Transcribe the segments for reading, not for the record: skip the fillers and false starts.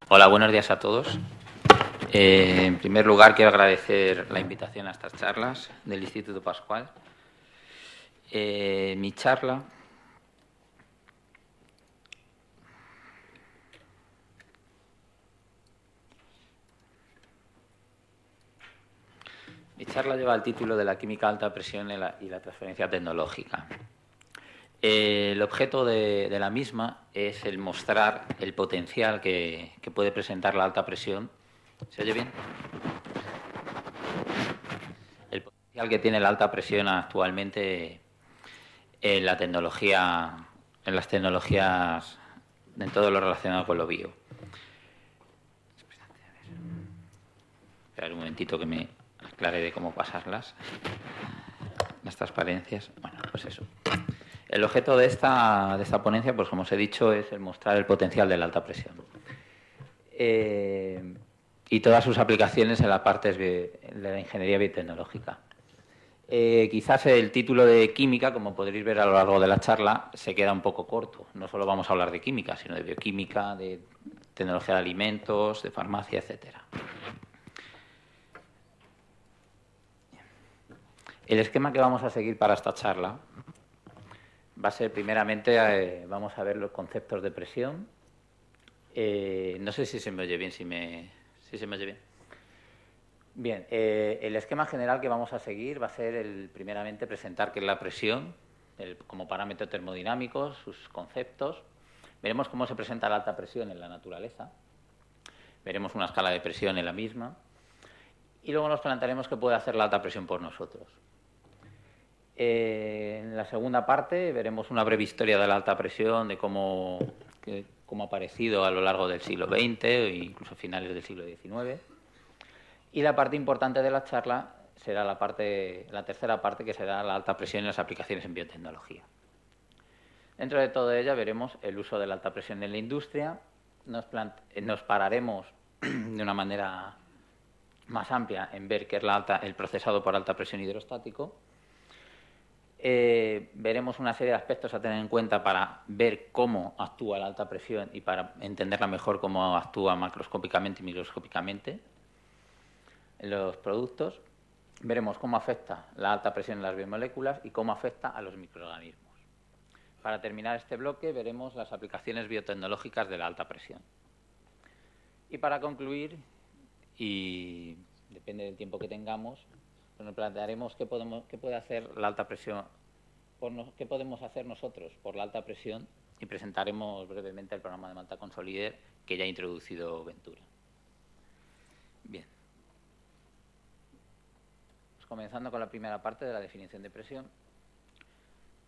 Hola, buenos días a todos. En primer lugar, quiero agradecer la invitación a estas charlas del Instituto Pascual. Mi charla lleva el título de la química a alta presión y la transferencia tecnológica. El objeto de la misma es el mostrar el potencial que puede presentar la alta presión. ¿Se oye bien? El potencial que tiene la alta presión actualmente en la tecnología, en las tecnologías, en todo lo relacionado con lo bio. Esperar un momentito que me aclare de cómo pasarlas. Las transparencias. Bueno, pues eso. El objeto de esta ponencia, pues como os he dicho, es el mostrar el potencial de la alta presión. Y todas sus aplicaciones en la parte de la ingeniería biotecnológica. Quizás el título de química, como podréis ver a lo largo de la charla, se queda un poco corto. No solo vamos a hablar de química, sino de bioquímica, de tecnología de alimentos, de farmacia, etcétera. El esquema que vamos a seguir para esta charla va a ser, primeramente, vamos a ver los conceptos de presión. No sé si se me oye bien, si se me oye bien. Bien, el esquema general que vamos a seguir va a ser, primeramente, presentar qué es la presión como parámetro termodinámico, sus conceptos. Veremos cómo se presenta la alta presión en la naturaleza. Veremos una escala de presión en la misma. Y luego nos plantearemos qué puede hacer la alta presión por nosotros. En la segunda parte veremos una breve historia de la alta presión, de cómo ha aparecido a lo largo del siglo XX e incluso finales del siglo XIX. Y la parte importante de la charla será la tercera parte, que será la alta presión y las aplicaciones en biotecnología. Dentro de todo ello veremos el uso de la alta presión en la industria. Nos pararemos de una manera más amplia en ver qué es el procesado por alta presión hidrostático. Veremos una serie de aspectos a tener en cuenta para ver cómo actúa la alta presión y para entenderla mejor cómo actúa macroscópicamente y microscópicamente en los productos. Veremos cómo afecta la alta presión en las biomoléculas y cómo afecta a los microorganismos. Para terminar este bloque veremos las aplicaciones biotecnológicas de la alta presión. Y para concluir, y depende del tiempo que tengamos, pues nos plantearemos qué puede hacer la alta presión, qué podemos hacer nosotros por la alta presión, y presentaremos brevemente el programa de Malta Consolider que ya ha introducido Ventura. Bien. Pues comenzando con la primera parte de la definición de presión,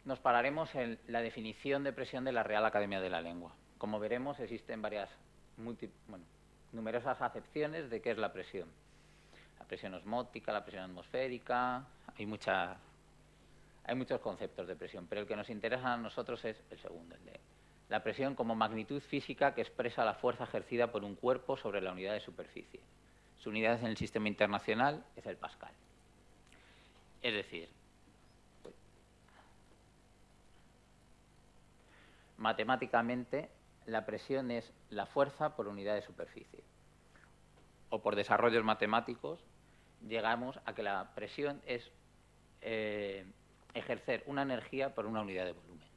nos pararemos en la definición de presión de la Real Academia de la Lengua. Como veremos, existen numerosas acepciones de qué es la presión. La presión osmótica, la presión atmosférica, hay muchos conceptos de presión, pero el que nos interesa a nosotros es el segundo, el de la presión como magnitud física que expresa la fuerza ejercida por un cuerpo sobre la unidad de superficie. Su unidad en el sistema internacional es el pascal. Es decir, matemáticamente, la presión es la fuerza por unidad de superficie. O por desarrollos matemáticos, llegamos a que la presión es ejercer una energía por una unidad de volumen.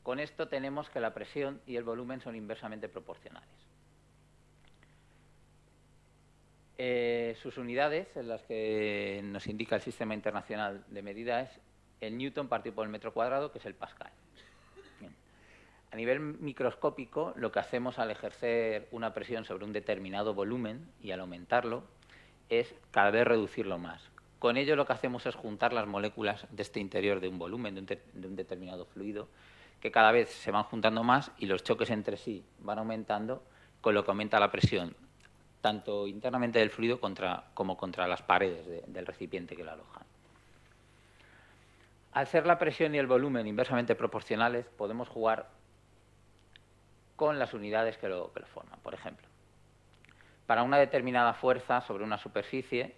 Con esto tenemos que la presión y el volumen son inversamente proporcionales. Sus unidades, en las que nos indica el Sistema Internacional de Medida, es el newton partido por el metro cuadrado, que es el pascal. Bien. A nivel microscópico, lo que hacemos al ejercer una presión sobre un determinado volumen y al aumentarlo es cada vez reducirlo más. Con ello lo que hacemos es juntar las moléculas de este interior de un volumen, de un determinado fluido, que cada vez se van juntando más y los choques entre sí van aumentando, con lo que aumenta la presión, tanto internamente del fluido como contra las paredes del recipiente que lo alojan. Al ser la presión y el volumen inversamente proporcionales, podemos jugar con las unidades que lo forman. Por ejemplo, para una determinada fuerza sobre una superficie,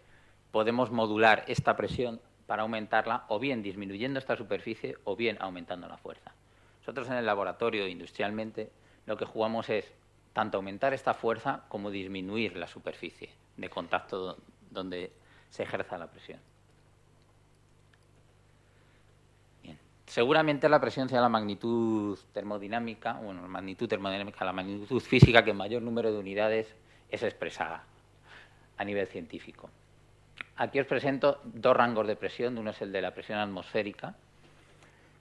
podemos modular esta presión para aumentarla, o bien disminuyendo esta superficie, o bien aumentando la fuerza. Nosotros en el laboratorio, industrialmente, lo que jugamos es tanto aumentar esta fuerza como disminuir la superficie de contacto donde se ejerza la presión. Bien. Seguramente la presión sea la magnitud termodinámica, la magnitud física que en mayor número de unidades es expresada a nivel científico. Aquí os presento dos rangos de presión. Uno es el de la presión atmosférica,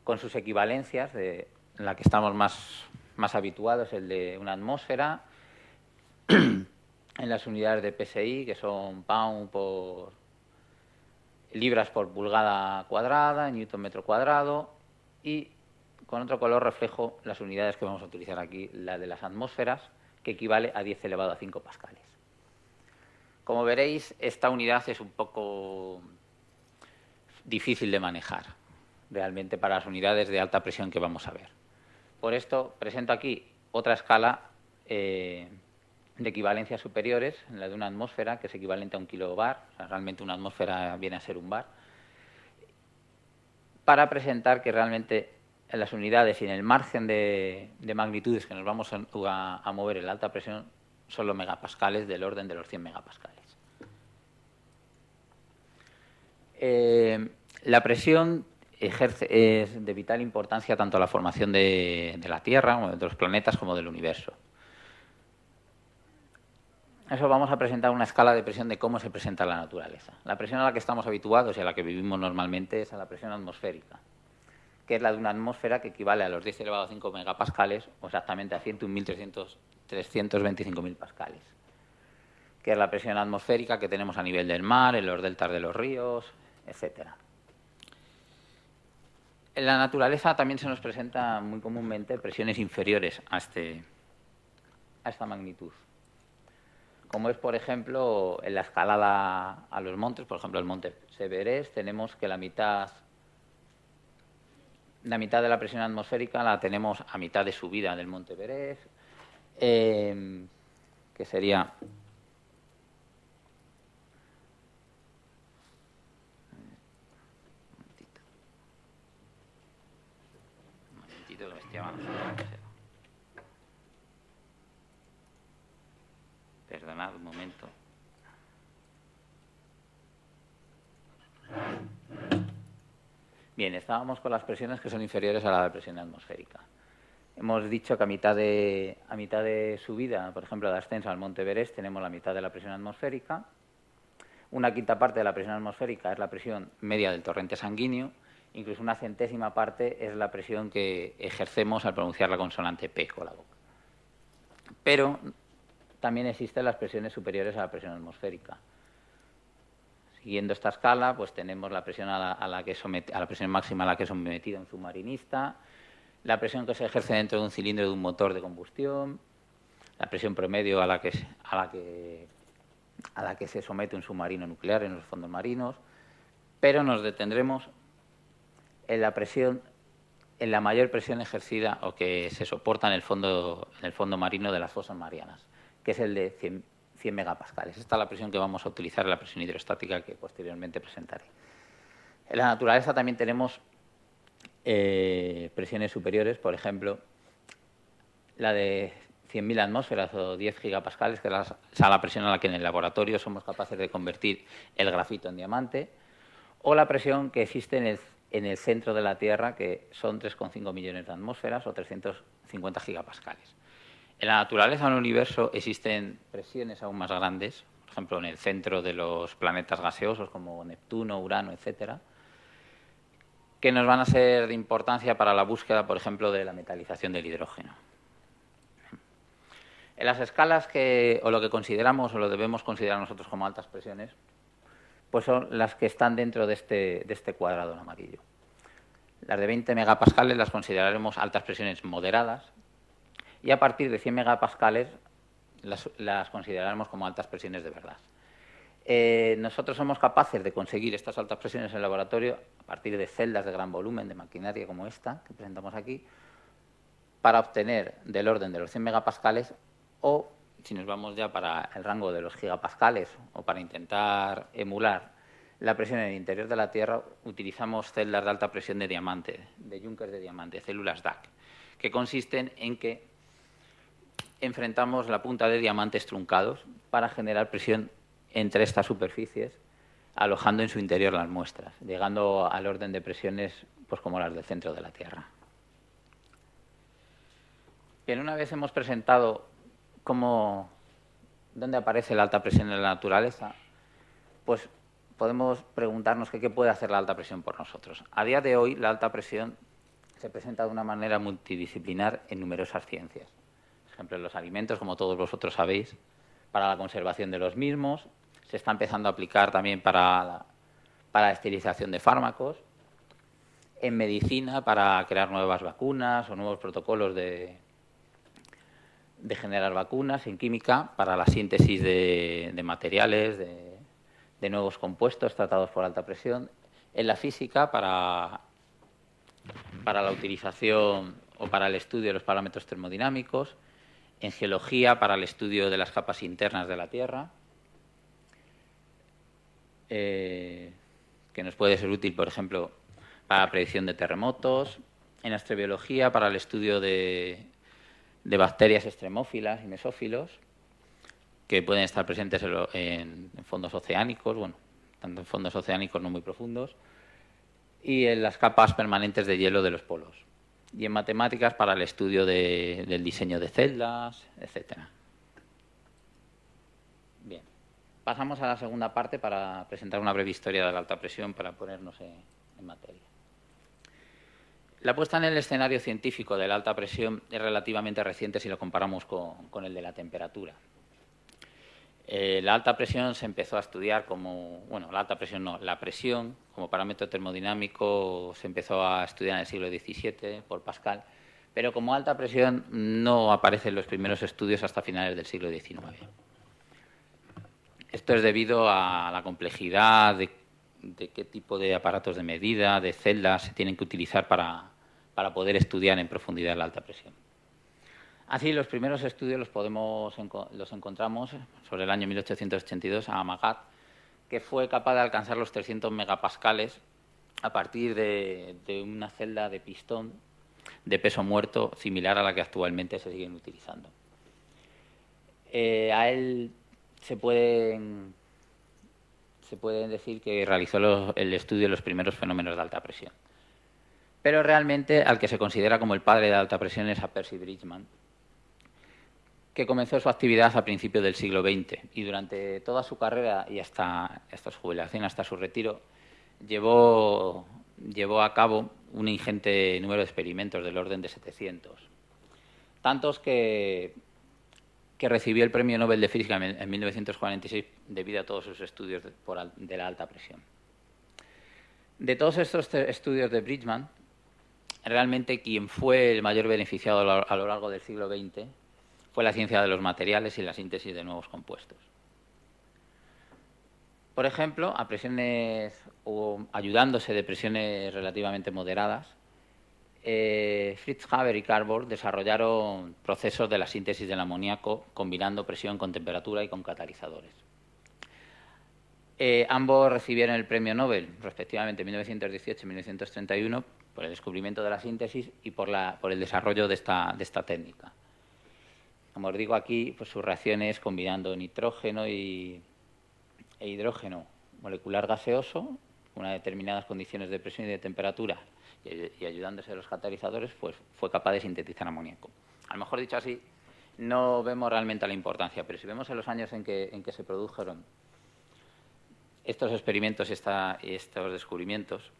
con sus equivalencias, en la que estamos más habituados, el de una atmósfera, en las unidades de PSI, que son pound por libras por pulgada cuadrada, newton metro cuadrado, y con otro color reflejo las unidades que vamos a utilizar aquí, la de las atmósferas, que equivale a 10 elevado a 5 pascales. Como veréis, esta unidad es un poco difícil de manejar, realmente, para las unidades de alta presión que vamos a ver. Por esto presento aquí otra escala de equivalencias superiores, la de una atmósfera, que es equivalente a 1 kilobar. O sea, realmente una atmósfera viene a ser un bar, para presentar que realmente en las unidades y en el margen de magnitudes que nos vamos a mover en la alta presión son los megapascales, del orden de los 100 megapascales. La presión es de vital importancia tanto a la formación de la Tierra, de los planetas, como del universo. Eso vamos a presentar una escala de presión de cómo se presenta la naturaleza. La presión a la que estamos habituados y a la que vivimos normalmente es a la presión atmosférica, que es la de una atmósfera que equivale a los 10 elevado a 5 megapascales, o exactamente a 101.325.000 pascales, que es la presión atmosférica que tenemos a nivel del mar, en los deltas de los ríos, etcétera. En la naturaleza también se nos presenta muy comúnmente presiones inferiores a esta magnitud, como es, por ejemplo, en la escalada a los montes. Por ejemplo, el monte Everest, tenemos que la mitad de la presión atmosférica la tenemos a mitad de subida del monte Everest, que sería... Un momentito que me estoy avanzando. Perdonad un momento. Bien, estábamos con las presiones que son inferiores a la presión atmosférica. Hemos dicho que a mitad de subida, por ejemplo, de ascenso al monte Everest, tenemos la mitad de la presión atmosférica. Una quinta parte de la presión atmosférica es la presión media del torrente sanguíneo. Incluso una centésima parte es la presión que ejercemos al pronunciar la consonante P con la boca. Pero también existen las presiones superiores a la presión atmosférica. Siguiendo esta escala, pues tenemos la presión a la presión máxima a la que es sometido un submarinista, la presión que se ejerce dentro de un cilindro de un motor de combustión, la presión promedio a la que se somete un submarino nuclear en los fondos marinos, pero nos detendremos en la mayor presión ejercida o que se soporta en el fondo marino de las fosas marianas, que es el de 100 megapascales. Esta es la presión que vamos a utilizar en la presión hidrostática que posteriormente presentaré. En la naturaleza también tenemos presiones superiores, por ejemplo, la de 100.000 atmósferas o 10 gigapascales, que es la presión a la que en el laboratorio somos capaces de convertir el grafito en diamante, o la presión que existe en el centro de la Tierra, que son 3,5 millones de atmósferas o 350 gigapascales. En la naturaleza, en el universo, existen presiones aún más grandes, por ejemplo, en el centro de los planetas gaseosos como Neptuno, Urano, etcétera, que nos van a ser de importancia para la búsqueda, por ejemplo, de la metalización del hidrógeno. En las escalas lo que consideramos o lo debemos considerar nosotros como altas presiones, pues son las que están dentro de este cuadrado en amarillo. Las de 20 megapascales las consideraremos altas presiones moderadas, y a partir de 100 megapascales las consideraremos como altas presiones de verdad. Nosotros somos capaces de conseguir estas altas presiones en el laboratorio a partir de celdas de gran volumen, de maquinaria como esta que presentamos aquí, para obtener del orden de los 100 megapascales, o si nos vamos ya para el rango de los gigapascales o para intentar emular la presión en el interior de la Tierra, utilizamos celdas de alta presión de diamante, de Junkers de diamante, células DAC, que consisten en que enfrentamos la punta de diamantes truncados para generar presión entre estas superficies, alojando en su interior las muestras, llegando al orden de presiones pues, como las del centro de la Tierra. Bien, una vez hemos presentado dónde aparece la alta presión en la naturaleza, pues podemos preguntarnos qué puede hacer la alta presión por nosotros. A día de hoy, la alta presión se presenta de una manera multidisciplinar en numerosas ciencias. Por ejemplo, en los alimentos, como todos vosotros sabéis, para la conservación de los mismos. Se está empezando a aplicar también para la esterilización de fármacos. En medicina, para crear nuevas vacunas o nuevos protocolos de generar vacunas. En química, para la síntesis de materiales, de nuevos compuestos tratados por alta presión. En la física, para la utilización o para el estudio de los parámetros termodinámicos. En geología, para el estudio de las capas internas de la Tierra, que nos puede ser útil, por ejemplo, para la predicción de terremotos. En astrobiología, para el estudio de bacterias extremófilas y mesófilos, que pueden estar presentes en fondos oceánicos, bueno, tanto en fondos oceánicos no muy profundos, y en las capas permanentes de hielo de los polos. Y en matemáticas para el estudio del diseño de celdas, etcétera. Bien, pasamos a la segunda parte para presentar una breve historia de la alta presión para ponernos en materia. La puesta en el escenario científico de la alta presión es relativamente reciente si lo comparamos con el de la temperatura. La alta presión se empezó a estudiar la presión como parámetro termodinámico se empezó a estudiar en el siglo XVII por Pascal, pero como alta presión no aparecen los primeros estudios hasta finales del siglo XIX. Esto es debido a la complejidad de qué tipo de aparatos de medida, de celdas se tienen que utilizar para poder estudiar en profundidad la alta presión. Así, los primeros estudios los encontramos sobre el año 1882 a Amagat, que fue capaz de alcanzar los 300 megapascales a partir de una celda de pistón de peso muerto similar a la que actualmente se siguen utilizando. A él se pueden decir que realizó el estudio de los primeros fenómenos de alta presión. Pero realmente al que se considera como el padre de la alta presión es a Percy Bridgman, que comenzó su actividad a principios del siglo XX y durante toda su carrera y hasta su jubilación, hasta su retiro, llevó a cabo un ingente número de experimentos del orden de 700. Tantos que recibió el Premio Nobel de Física en 1946 debido a todos sus estudios de la alta presión. De todos estos estudios de Bridgman, realmente quien fue el mayor beneficiado a lo largo del siglo XX fue la ciencia de los materiales y la síntesis de nuevos compuestos. Por ejemplo, a presiones o ayudándose de presiones relativamente moderadas, Fritz Haber y Karl Bohr desarrollaron procesos de la síntesis del amoníaco combinando presión con temperatura y con catalizadores. Ambos recibieron el premio Nobel, respectivamente en 1918 y 1931, por el descubrimiento de la síntesis y por el desarrollo de esta técnica. Como os digo aquí, pues sus reacciones combinando nitrógeno e hidrógeno molecular gaseoso, unas determinadas condiciones de presión y de temperatura, y ayudándose de los catalizadores, pues fue capaz de sintetizar amoníaco. A lo mejor dicho así, no vemos realmente la importancia, pero si vemos en los años en que se produjeron estos experimentos y estos descubrimientos,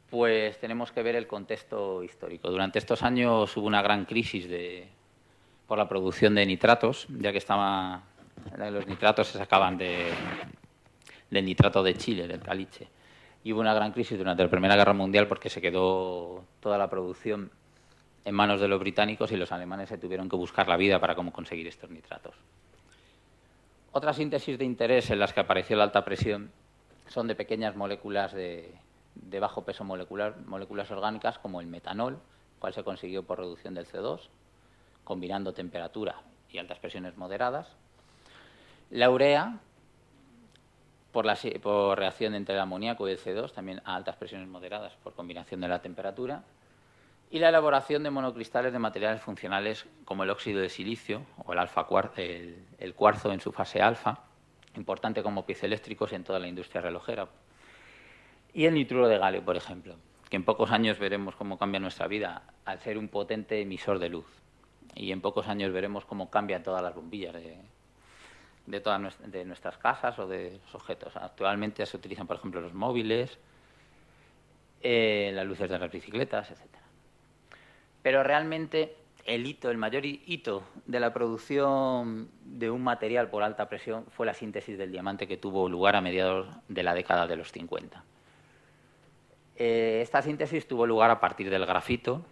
pues tenemos que ver el contexto histórico. Durante estos años hubo una gran crisis por la producción de nitratos, ya que los nitratos se sacaban del nitrato de Chile, del caliche. Y hubo una gran crisis durante la Primera Guerra Mundial porque se quedó toda la producción en manos de los británicos y los alemanes se tuvieron que buscar la vida para cómo conseguir estos nitratos. Otras síntesis de interés en las que apareció la alta presión son de pequeñas moléculas de bajo peso molecular, moléculas orgánicas como el metanol, cual se consiguió por reducción del CO2, combinando temperatura y altas presiones moderadas. La urea, por reacción entre el amoníaco y el CO2, también a altas presiones moderadas por combinación de la temperatura. y la elaboración de monocristales de materiales funcionales como el óxido de silicio o el cuarzo en su fase alfa, importante como piezoeléctricos en toda la industria relojera, y el nitruro de galio, por ejemplo, que en pocos años veremos cómo cambia nuestra vida al ser un potente emisor de luz, y en pocos años veremos cómo cambian todas las bombillas de nuestras casas o de los objetos. Actualmente se utilizan, por ejemplo, los móviles, las luces de las bicicletas, etcétera. Pero realmente el mayor hito de la producción de un material por alta presión fue la síntesis del diamante, que tuvo lugar a mediados de la década de los 50. Esta síntesis tuvo lugar a partir del grafito,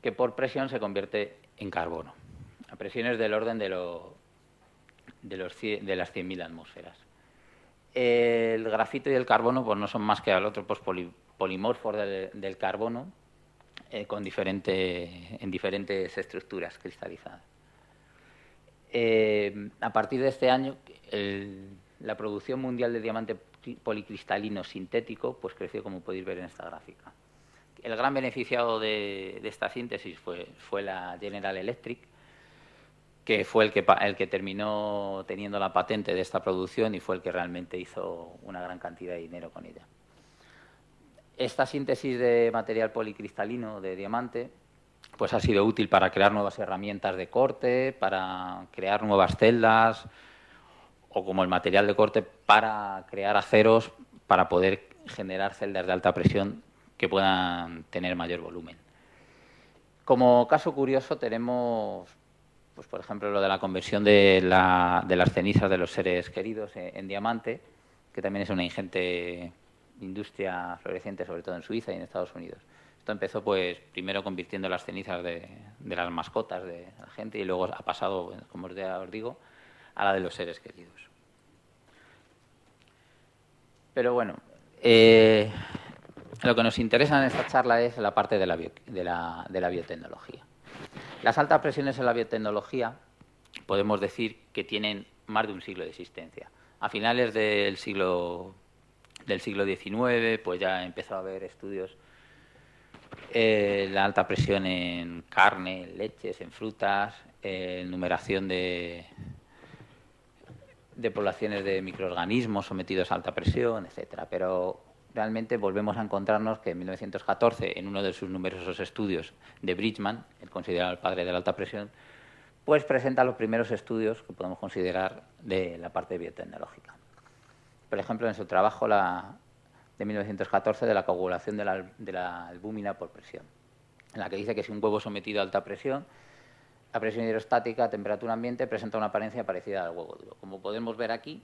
que por presión se convierte en carbono, a presiones del orden de las 100.000 atmósferas. El grafito y el carbono pues no son más que alótropos polimorfos del carbono, en diferentes estructuras cristalizadas. A partir de este año, la producción mundial de diamante policristalino sintético pues creció, como podéis ver en esta gráfica. El gran beneficiado de esta síntesis fue la General Electric, que fue el que terminó teniendo la patente de esta producción y fue el que realmente hizo una gran cantidad de dinero con ella. Esta síntesis de material policristalino de diamante pues ha sido útil para crear nuevas herramientas de corte, para crear nuevas celdas, o como el material de corte para crear aceros para poder generar celdas de alta presión que puedan tener mayor volumen. Como caso curioso tenemos, pues por ejemplo, lo de la conversión de las cenizas de los seres queridos en diamante, que también es una ingente industria floreciente, sobre todo en Suiza y en Estados Unidos. Esto empezó pues primero convirtiendo las cenizas de las mascotas de la gente y luego ha pasado, como os digo, a la de los seres queridos. Pero bueno, lo que nos interesa en esta charla es la parte de la biotecnología. Las altas presiones en la biotecnología podemos decir que tienen más de un siglo de existencia. A finales del siglo XIX pues ya empezó a haber estudios la alta presión en carne, en leches, en frutas, numeración de poblaciones de microorganismos sometidos a alta presión, etcétera. Pero realmente volvemos a encontrarnos que en 1914, en uno de sus numerosos estudios de Bridgman, el considerado el padre de la alta presión, pues presenta los primeros estudios que podemos considerar de la parte biotecnológica. Por ejemplo, en su trabajo de 1914 de la coagulación de la albúmina por presión, en la que dice que si un huevo sometido a alta presión, a presión hidrostática, a temperatura ambiente, presenta una apariencia parecida al huevo duro. Como podemos ver aquí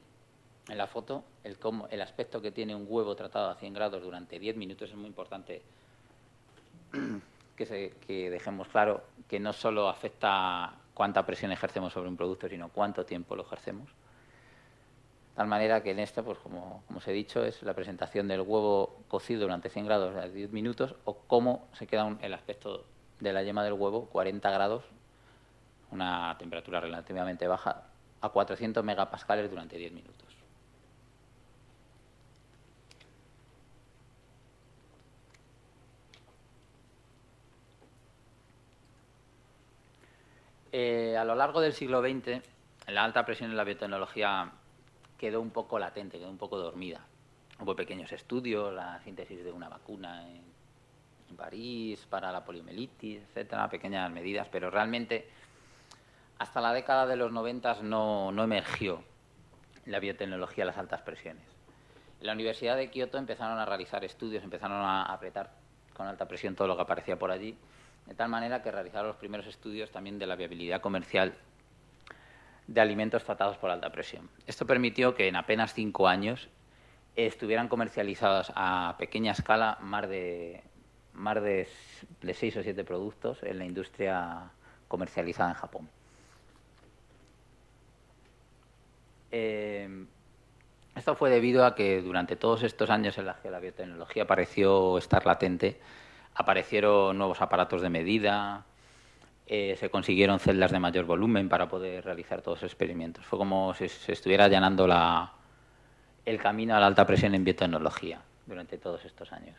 en la foto, el aspecto que tiene un huevo tratado a 100 grados durante 10 minutos es muy importante que dejemos claro que no solo afecta cuánta presión ejercemos sobre un producto, sino cuánto tiempo lo ejercemos. De tal manera que en esto, pues como os he dicho, es la presentación del huevo cocido durante 100 grados a 10 minutos o cómo se queda el aspecto de la yema del huevo, 40 grados, una temperatura relativamente baja, a 400 megapascales durante 10 minutos. A lo largo del siglo XX, la alta presión en la biotecnología quedó un poco latente, quedó un poco dormida. Hubo pequeños estudios, la síntesis de una vacuna en París para la poliomielitis, etcétera, pequeñas medidas, pero realmente hasta la década de los 90 no emergió la biotecnología a las altas presiones. En la Universidad de Kioto empezaron a realizar estudios, empezaron a apretar con alta presión todo lo que aparecía por allí, de tal manera que realizaron los primeros estudios también de la viabilidad comercial de alimentos tratados por alta presión. Esto permitió que en apenas 5 años estuvieran comercializados a pequeña escala más de 6 o 7 productos en la industria comercializada en Japón. Esto fue debido a que durante todos estos años en los que la biotecnología pareció estar latente, aparecieron nuevos aparatos de medida, se consiguieron celdas de mayor volumen para poder realizar todos los experimentos. Fue como si se estuviera allanando el camino a la alta presión en biotecnología durante todos estos años.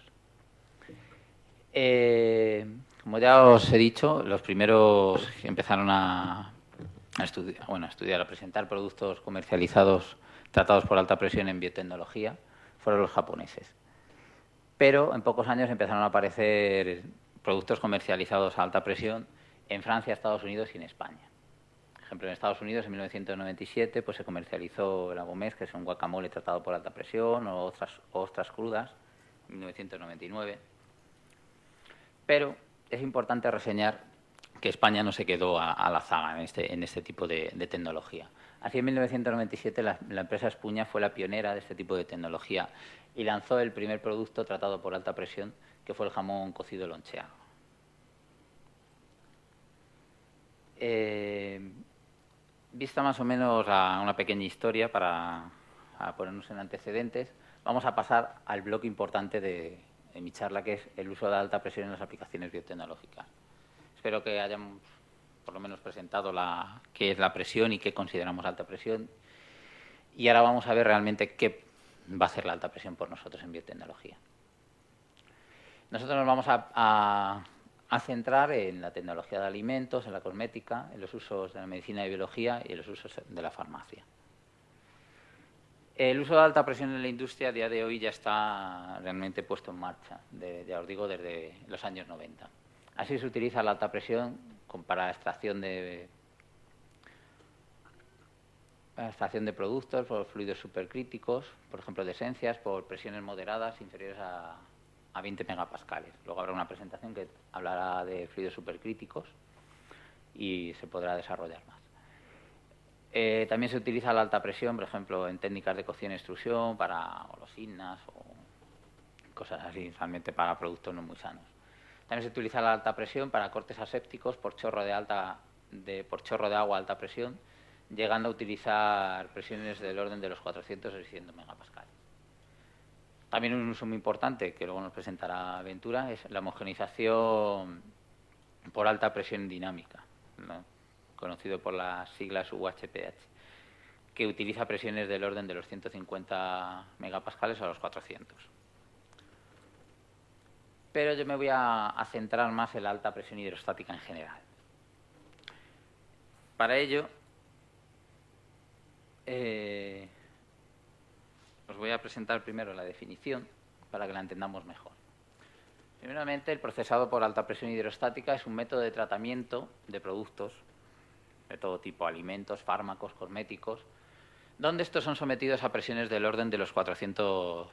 Como ya os he dicho, los primeros que empezaron a estudiar, a presentar productos comercializados tratados por alta presión en biotecnología fueron los japoneses. Pero en pocos años empezaron a aparecer productos comercializados a alta presión en Francia, Estados Unidos y en España. Por ejemplo, en Estados Unidos en 1997 pues, se comercializó el agomés, que es un guacamole tratado por alta presión, o ostras crudas, en 1999. Pero es importante reseñar que España no se quedó a la zaga en este tipo de tecnología. Así, en 1997 la empresa Espuña fue la pionera de este tipo de tecnología y lanzó el primer producto tratado por alta presión, que fue el jamón cocido loncheado. Vista más o menos a una pequeña historia para ponernos en antecedentes, vamos a pasar al bloque importante de mi charla, que es el uso de alta presión en las aplicaciones biotecnológicas. Espero que hayamos por lo menos presentado qué es la presión y qué consideramos alta presión. Y ahora vamos a ver realmente qué va a hacer la alta presión por nosotros en biotecnología. Nosotros nos vamos a centrar en la tecnología de alimentos, en la cosmética, en los usos de la medicina y biología y en los usos de la farmacia. El uso de alta presión en la industria a día de hoy ya está realmente puesto en marcha, ya os digo, desde los años 90. Así se utiliza la alta presión para extracción de productos por fluidos supercríticos, por ejemplo de esencias, por presiones moderadas inferiores a 20 megapascales. Luego habrá una presentación que hablará de fluidos supercríticos y se podrá desarrollar más. También se utiliza la alta presión, por ejemplo, en técnicas de cocción y extrusión para golosinas o cosas así, realmente para productos no muy sanos. También se utiliza la alta presión para cortes asépticos por chorro de agua a alta presión, llegando a utilizar presiones del orden de los 400 o 600 megapascales. También un uso muy importante, que luego nos presentará Ventura, es la homogeneización por alta presión dinámica, ¿no?, conocido por las siglas UHPH, que utiliza presiones del orden de los 150 megapascales a los 400. Pero yo me voy a centrar más en la alta presión hidrostática en general. Para ello, os voy a presentar primero la definición para que la entendamos mejor. Primeramente, el procesado por alta presión hidrostática es un método de tratamiento de productos de todo tipo, alimentos, fármacos, cosméticos, donde estos son sometidos a presiones del orden de los 400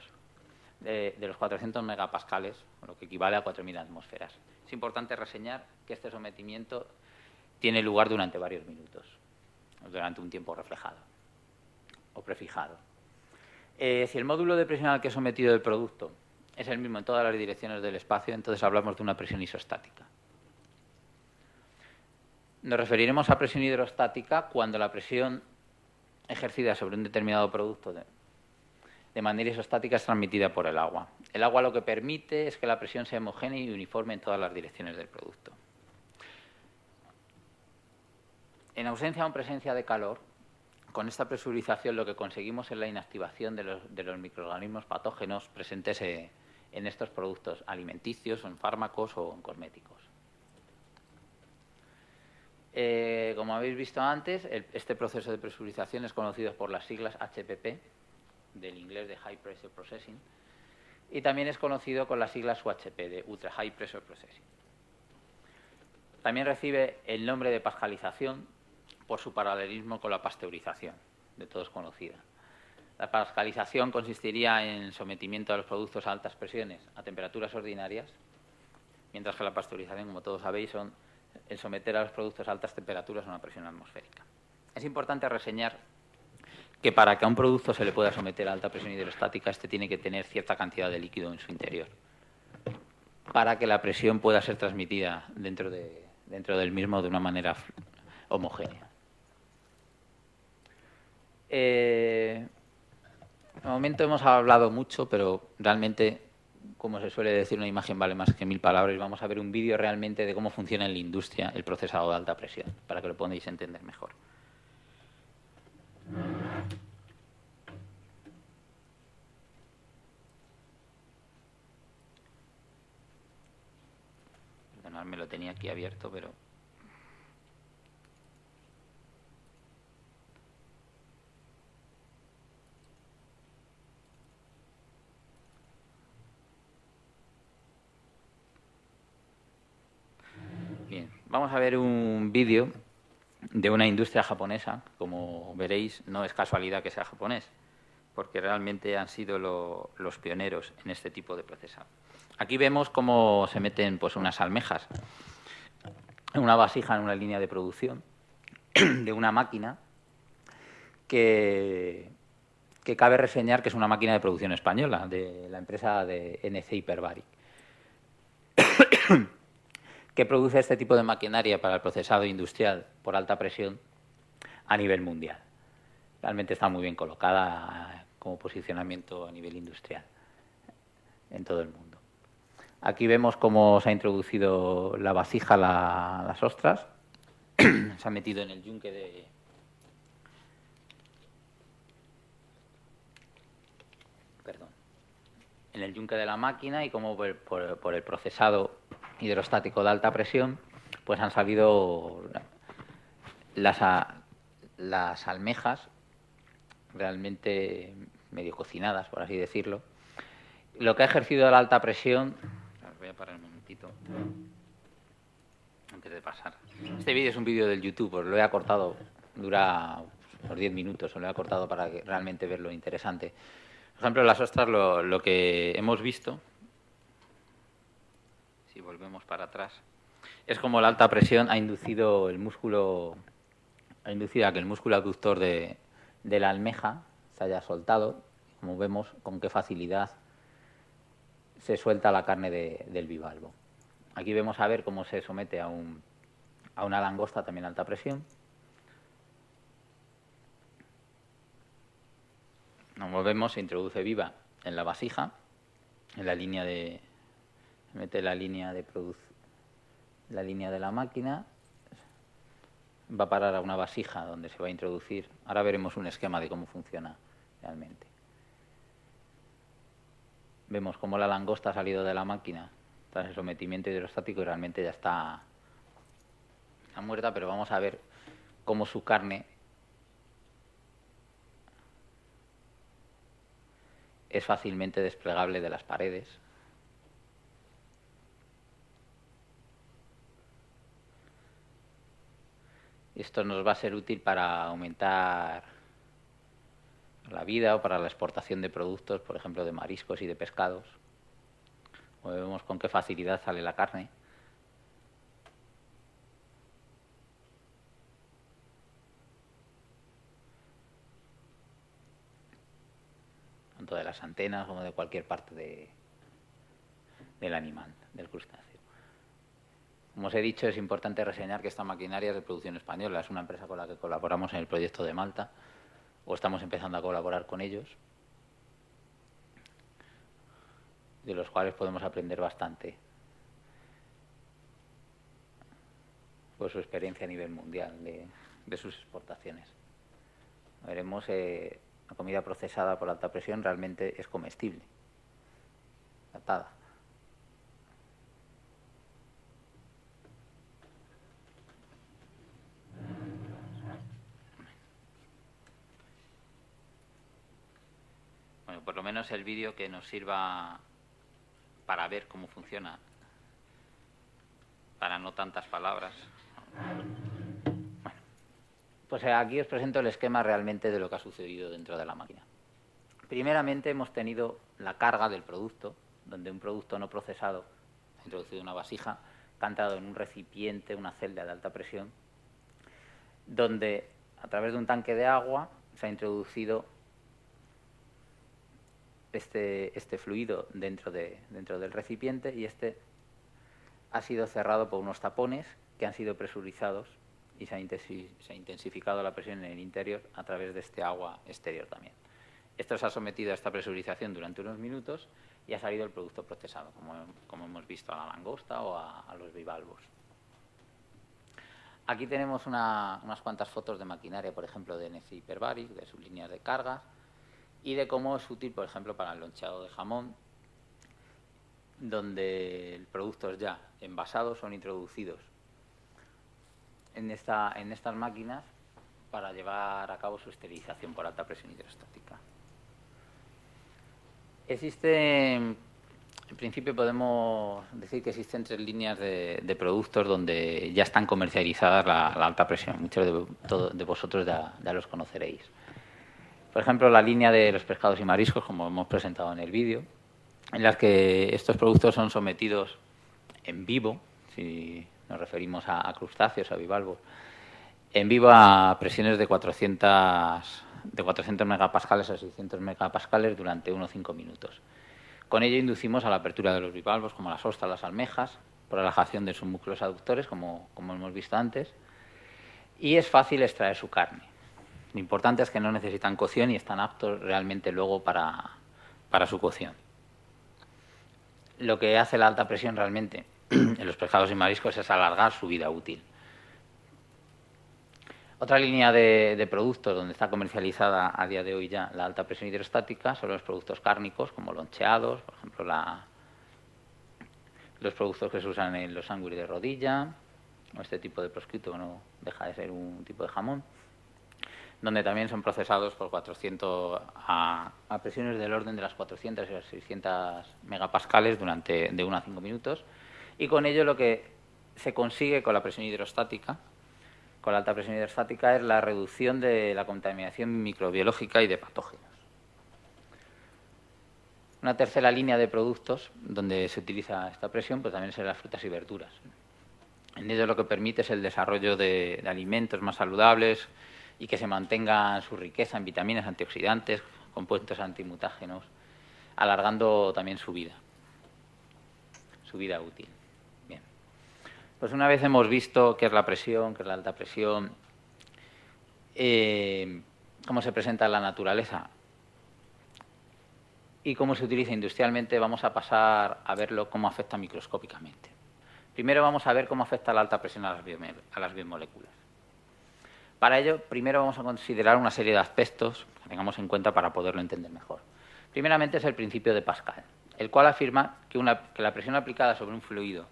megapascales, lo que equivale a 4.000 atmósferas. Es importante reseñar que este sometimiento tiene lugar durante varios minutos, durante un tiempo reflejado o prefijado. Si el módulo de presión al que es sometido el producto es el mismo en todas las direcciones del espacio, entonces hablamos de una presión isostática. Nos referiremos a presión hidrostática cuando la presión ejercida sobre un determinado producto de manera isostática es transmitida por el agua. El agua lo que permite es que la presión sea homogénea y uniforme en todas las direcciones del producto. En ausencia o en presencia de calor, con esta presurización lo que conseguimos es la inactivación de los microorganismos patógenos presentes en estos productos alimenticios, o en fármacos o en cosméticos. Como habéis visto antes, este proceso de presurización es conocido por las siglas HPP, del inglés de High Pressure Processing, y también es conocido con las siglas UHP, de Ultra High Pressure Processing. También recibe el nombre de pascalización por su paralelismo con la pasteurización, de todos conocida. La pascalización consistiría en sometimiento de los productos a altas presiones a temperaturas ordinarias, mientras que la pasteurización, como todos sabéis, son el someter a los productos a altas temperaturas a una presión atmosférica. Es importante reseñar que para que a un producto se le pueda someter a alta presión hidrostática, este tiene que tener cierta cantidad de líquido en su interior, para que la presión pueda ser transmitida dentro del mismo de una manera homogénea. De momento hemos hablado mucho, pero realmente, como se suele decir, una imagen vale más que 1000 palabras. Vamos a ver un vídeo realmente de cómo funciona en la industria el procesado de alta presión, para que lo podáis entender mejor. me lo tenía aquí abierto, pero... Bien, vamos a ver un vídeo de una industria japonesa. Como veréis, no es casualidad que sea japonés, porque realmente han sido los pioneros en este tipo de procesado. Aquí vemos cómo se meten pues unas almejas en una vasija en una línea de producción de una máquina que cabe reseñar que es una máquina de producción española, de la empresa de NC Hyperbaric, que produce este tipo de maquinaria para el procesado industrial por alta presión a nivel mundial. Realmente está muy bien colocada como posicionamiento a nivel industrial en todo el mundo. Aquí vemos cómo se ha introducido la vasija, las ostras. Se ha metido en el yunque de... Perdón. En el yunque de la máquina, y como por el procesado hidrostático de alta presión, pues han salido las almejas realmente medio cocinadas, por así decirlo. Lo que ha ejercido la alta presión... Voy a parar un momentito antes de pasar. Este vídeo es un vídeo del YouTube, os lo he acortado, dura unos 10 minutos, os lo he acortado para que realmente verlo interesante. Por ejemplo, las ostras, lo que hemos visto, si volvemos para atrás, es como la alta presión ha inducido el músculo, ha inducido a que el músculo abductor de la almeja se haya soltado. Como vemos, con qué facilidad se suelta la carne del bivalvo. Aquí vemos a ver cómo se somete a una langosta también a alta presión. Como vemos, se introduce viva en la vasija, en la línea de... Se mete la línea de la línea de la máquina, va a parar a una vasija donde se va a introducir. Ahora veremos un esquema de cómo funciona realmente. Vemos cómo la langosta ha salido de la máquina tras el sometimiento hidrostático y realmente ya está muerta, pero vamos a ver cómo su carne es fácilmente desplegable de las paredes. Esto nos va a ser útil para aumentar la vida o para la exportación de productos, por ejemplo, de mariscos y de pescados. Como vemos con qué facilidad sale la carne. Tanto de las antenas como de cualquier parte del animal, del crustáceo. Como os he dicho, es importante reseñar que esta maquinaria es de producción española. Es una empresa con la que colaboramos en el proyecto de Malta, o estamos empezando a colaborar con ellos, de los cuales podemos aprender bastante por su experiencia a nivel mundial de sus exportaciones. Veremos, la comida procesada por alta presión realmente es comestible, tratada. Bueno, por lo menos el vídeo que nos sirva para ver cómo funciona, para no tantas palabras. Bueno, pues aquí os presento el esquema realmente de lo que ha sucedido dentro de la máquina. Primeramente hemos tenido la carga del producto, donde un producto no procesado ha introducido una vasija, que ha entrado en un recipiente, una celda de alta presión, donde a través de un tanque de agua se ha introducido este fluido dentro del recipiente, y este ha sido cerrado por unos tapones que han sido presurizados, y se ha intensificado la presión en el interior a través de este agua exterior también. Esto se ha sometido a esta presurización durante unos minutos y ha salido el producto procesado, como hemos visto, a la langosta o a los bivalvos. Aquí tenemos unas cuantas fotos de maquinaria, por ejemplo, de NC Hyperbaric, de sus líneas de carga, y de cómo es útil, por ejemplo, para el loncheado de jamón donde productos ya envasados son introducidos en estas máquinas para llevar a cabo su esterilización por alta presión hidrostática. En principio podemos decir que existen 3 líneas de productos donde ya están comercializadas la alta presión. Muchos de vosotros ya los conoceréis. Por ejemplo, la línea de los pescados y mariscos, como hemos presentado en el vídeo, en las que estos productos son sometidos en vivo, si nos referimos a crustáceos, a bivalvos, en vivo a presiones de 400 megapascales a 600 megapascales durante 1 o 5 minutos. Con ello inducimos a la apertura de los bivalvos, como las ostras, las almejas, por relajación de sus músculos aductores, como hemos visto antes, y es fácil extraer su carne. Lo importante es que no necesitan cocción y están aptos realmente luego para su cocción. Lo que hace la alta presión realmente en los pescados y mariscos es alargar su vida útil. Otra línea de productos donde está comercializada a día de hoy ya la alta presión hidrostática son los productos cárnicos, como loncheados, por ejemplo, los productos que se usan en los sándwiches de rodilla, o este tipo de prosciutto, que no deja de ser un tipo de jamón, donde también son procesados por 400 a presiones del orden de las 400 y las 600 megapascales durante de 1 a 5 minutos. Y con ello lo que se consigue con la presión hidrostática, con la alta presión hidrostática, es la reducción de la contaminación microbiológica y de patógenos. Una tercera línea de productos donde se utiliza esta presión pues también son las frutas y verduras. En ello lo que permite es el desarrollo de alimentos más saludables y que se mantenga su riqueza en vitaminas, antioxidantes, compuestos antimutágenos, alargando también su vida útil. Bien. Pues una vez hemos visto qué es la presión, qué es la alta presión, cómo se presenta en la naturaleza y cómo se utiliza industrialmente, vamos a pasar a verlo cómo afecta microscópicamente. Primero vamos a ver cómo afecta la alta presión a las biomoléculas. Para ello, primero vamos a considerar una serie de aspectos que tengamos en cuenta para poderlo entender mejor. Primeramente es el principio de Pascal, el cual afirma que la presión aplicada sobre un fluido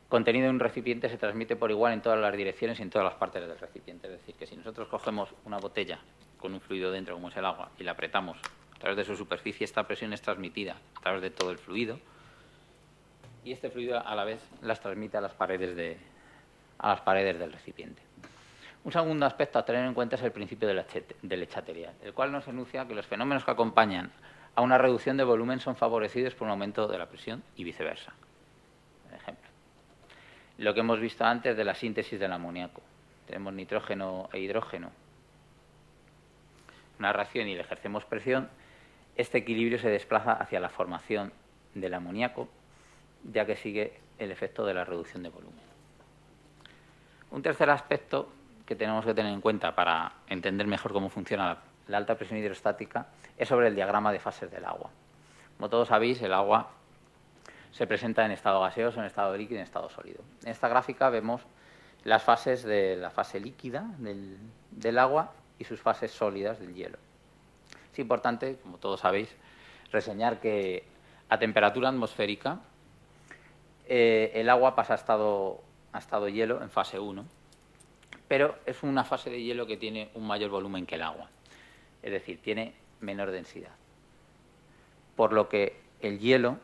contenido en un recipiente se transmite por igual en todas las direcciones y en todas las partes del recipiente. Es decir, que si nosotros cogemos una botella con un fluido dentro, como es el agua, y la apretamos a través de su superficie, esta presión es transmitida a través de todo el fluido y este fluido a la vez las transmite a las paredes del recipiente. Un segundo aspecto a tener en cuenta es el principio de Le Chatelier, el cual nos enuncia que los fenómenos que acompañan a una reducción de volumen son favorecidos por un aumento de la presión y viceversa. Por ejemplo, lo que hemos visto antes de la síntesis del amoníaco. Tenemos nitrógeno e hidrógeno, una reacción y le ejercemos presión, este equilibrio se desplaza hacia la formación del amoníaco, ya que sigue el efecto de la reducción de volumen. Un tercer aspecto que tenemos que tener en cuenta para entender mejor cómo funciona la alta presión hidrostática es sobre el diagrama de fases del agua. Como todos sabéis, el agua se presenta en estado gaseoso, en estado líquido y en estado sólido. En esta gráfica vemos las fases de la fase líquida del agua y sus fases sólidas del hielo. Es importante, como todos sabéis, reseñar que a temperatura atmosférica el agua pasa a estado hielo en fase 1, pero es una fase de hielo que tiene un mayor volumen que el agua, es decir, tiene menor densidad, por lo que el hielo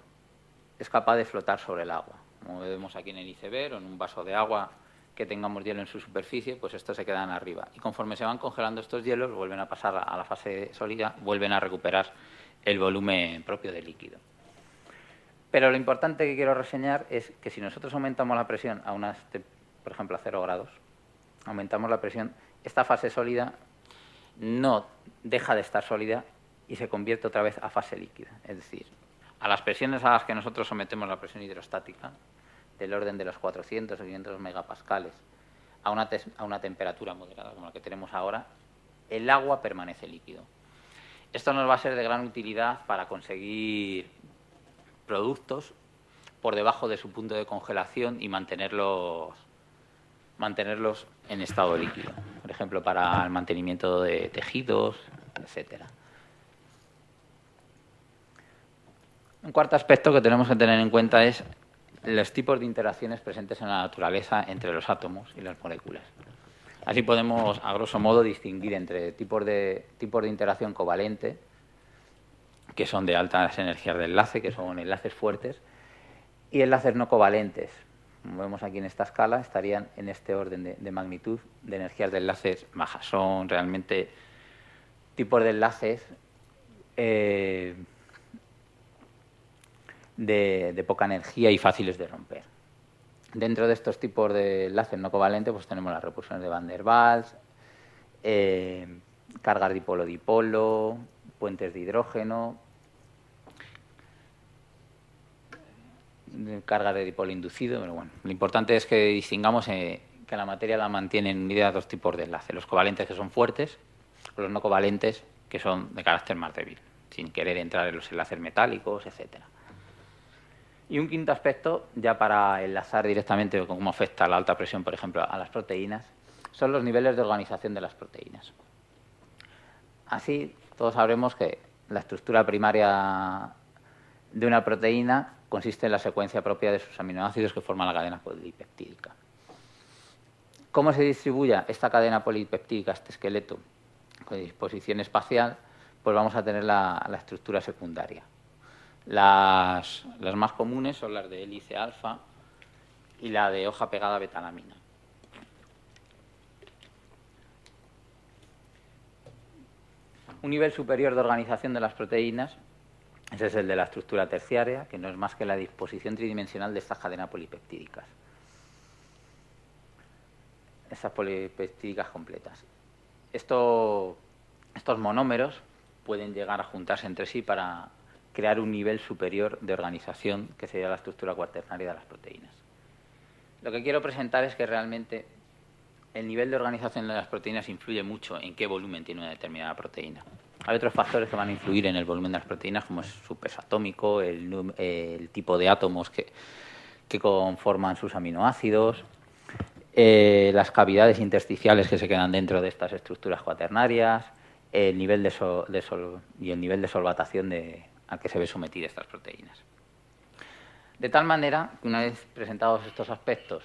es capaz de flotar sobre el agua. Como vemos aquí en el iceberg o en un vaso de agua que tengamos hielo en su superficie, pues estos se quedan arriba. Y conforme se van congelando estos hielos, vuelven a pasar a la fase sólida, vuelven a recuperar el volumen propio del líquido. Pero lo importante que quiero reseñar es que si nosotros aumentamos la presión a por ejemplo, a 0 grados, aumentamos la presión, esta fase sólida no deja de estar sólida y se convierte otra vez a fase líquida. Es decir, a las presiones a las que nosotros sometemos la presión hidrostática, del orden de los 400 o 500 megapascales, a una temperatura moderada como la que tenemos ahora, el agua permanece líquido. Esto nos va a ser de gran utilidad para conseguir productos por debajo de su punto de congelación y mantenerlos en estado líquido, por ejemplo, para el mantenimiento de tejidos, etcétera. Un cuarto aspecto que tenemos que tener en cuenta es los tipos de interacciones presentes en la naturaleza entre los átomos y las moléculas. Así podemos, a grosso modo, distinguir entre tipos de interacción covalente, que son de altas energías de enlace, que son enlaces fuertes, y enlaces no covalentes. Como vemos aquí en esta escala, estarían en este orden de magnitud de energías de enlaces bajas. Son realmente tipos de enlaces de poca energía y fáciles de romper. Dentro de estos tipos de enlaces no covalentes, pues tenemos las repulsiones de Van der Waals, cargas dipolo-dipolo, puentes de hidrógeno, cargas de dipolo inducido, pero bueno, lo importante es que distingamos que la materia la mantienen unidas dos tipos de enlaces, los covalentes, que son fuertes, o los no covalentes, que son de carácter más débil, sin querer entrar en los enlaces metálicos, etcétera. Y un quinto aspecto, ya para enlazar directamente con cómo afecta la alta presión, por ejemplo, a las proteínas, son los niveles de organización de las proteínas. Así, todos sabremos que la estructura primaria de una proteína consiste en la secuencia propia de sus aminoácidos que forman la cadena polipeptídica. ¿Cómo se distribuye esta cadena polipeptídica, este esqueleto, con disposición espacial? Pues vamos a tener la estructura secundaria. Las más comunes son las de hélice alfa y la de hoja pegada betalamina. Un nivel superior de organización de las proteínas, ese es el de la estructura terciaria, que no es más que la disposición tridimensional de estas cadenas polipeptídicas. Estas polipeptídicas completas. Estos monómeros pueden llegar a juntarse entre sí para crear un nivel superior de organización, que sería la estructura cuaternaria de las proteínas. Lo que quiero presentar es que realmente el nivel de organización de las proteínas influye mucho en qué volumen tiene una determinada proteína. Hay otros factores que van a influir en el volumen de las proteínas, como es su peso atómico, el tipo de átomos que conforman sus aminoácidos, las cavidades intersticiales que se quedan dentro de estas estructuras cuaternarias, el nivel y el nivel de solvatación al que se ve sometidas estas proteínas. De tal manera que una vez presentados estos aspectos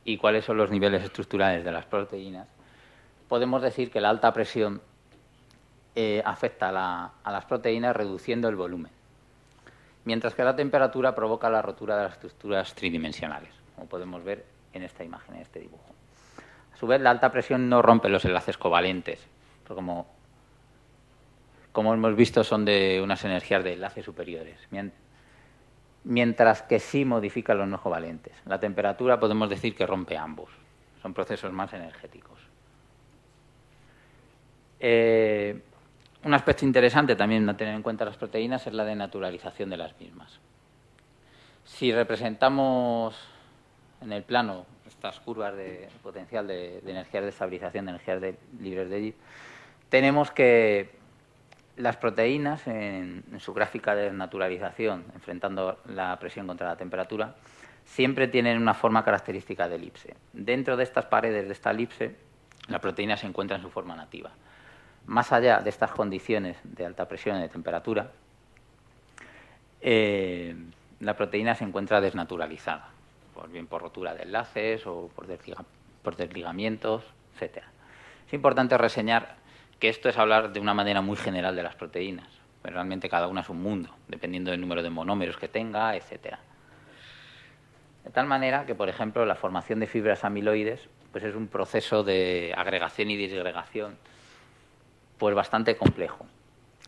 y cuáles son los niveles estructurales de las proteínas, podemos decir que la alta presión afecta a las proteínas reduciendo el volumen, mientras que la temperatura provoca la rotura de las estructuras tridimensionales, como podemos ver en esta imagen, en este dibujo. A su vez, la alta presión no rompe los enlaces covalentes, pero como hemos visto, son de unas energías de enlace superiores, mientras que sí modifica los no covalentes. La temperatura podemos decir que rompe ambos, son procesos más energéticos. Un aspecto interesante también a tener en cuenta las proteínas es la denaturalización de las mismas. Si representamos en el plano estas curvas de potencial de energías de estabilización, de energías libres de Gibbs, tenemos que las proteínas, en su gráfica de naturalización, enfrentando la presión contra la temperatura, siempre tienen una forma característica de elipse. Dentro de estas paredes de esta elipse, la proteína se encuentra en su forma nativa. Más allá de estas condiciones de alta presión y de temperatura, la proteína se encuentra desnaturalizada, bien por rotura de enlaces o por desligamientos, etc. Es importante reseñar que esto es hablar de una manera muy general de las proteínas, pero realmente cada una es un mundo, dependiendo del número de monómeros que tenga, etc. De tal manera que, por ejemplo, la formación de fibras amiloides pues es un proceso de agregación y disgregación pues bastante complejo,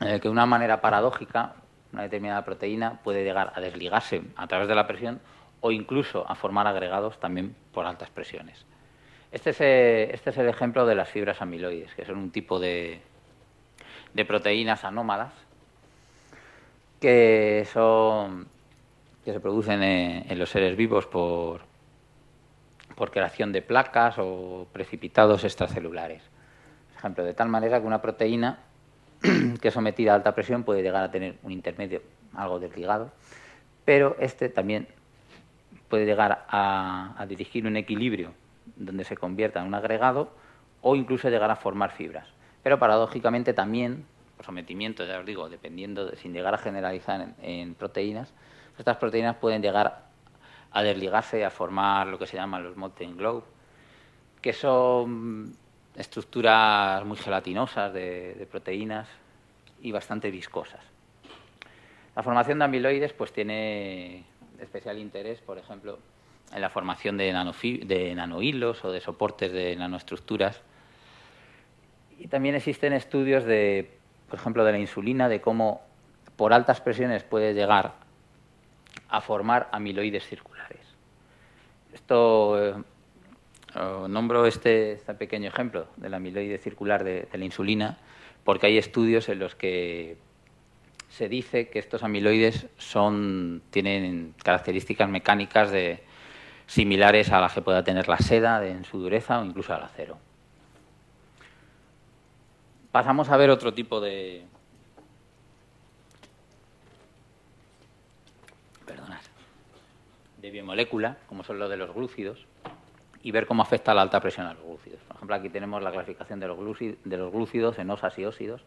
en el que de una manera paradójica una determinada proteína puede llegar a desligarse a través de la presión o incluso a formar agregados también por altas presiones. Este es el ejemplo de las fibras amiloides, que son un tipo de proteínas anómalas que se producen en los seres vivos por creación de placas o precipitados extracelulares. Por ejemplo, de tal manera que una proteína que es sometida a alta presión puede llegar a tener un intermedio algo desligado, pero este también puede llegar a dirigir un equilibrio donde se convierta en un agregado o incluso llegar a formar fibras. Pero paradójicamente también por sometimiento, ya os digo, dependiendo, sin llegar a generalizar en proteínas, estas proteínas pueden llegar a desligarse y a formar lo que se llaman los molten globe, que son estructuras muy gelatinosas de proteínas y bastante viscosas. La formación de amiloides pues tiene especial interés, por ejemplo, en la formación de nanohilos o de soportes de nanoestructuras. Y también existen estudios por ejemplo, de la insulina, de cómo por altas presiones puede llegar a formar amiloides circulares. Esto nombro este pequeño ejemplo del amiloide circular de la insulina porque hay estudios en los que se dice que estos amiloides tienen características mecánicas similares a las que pueda tener la seda en su dureza o incluso al acero. Pasamos a ver otro tipo de biomolécula, como son los de los glúcidos, y ver cómo afecta la alta presión a los glúcidos. Por ejemplo, aquí tenemos la clasificación de los glúcidos en osas y óxidos.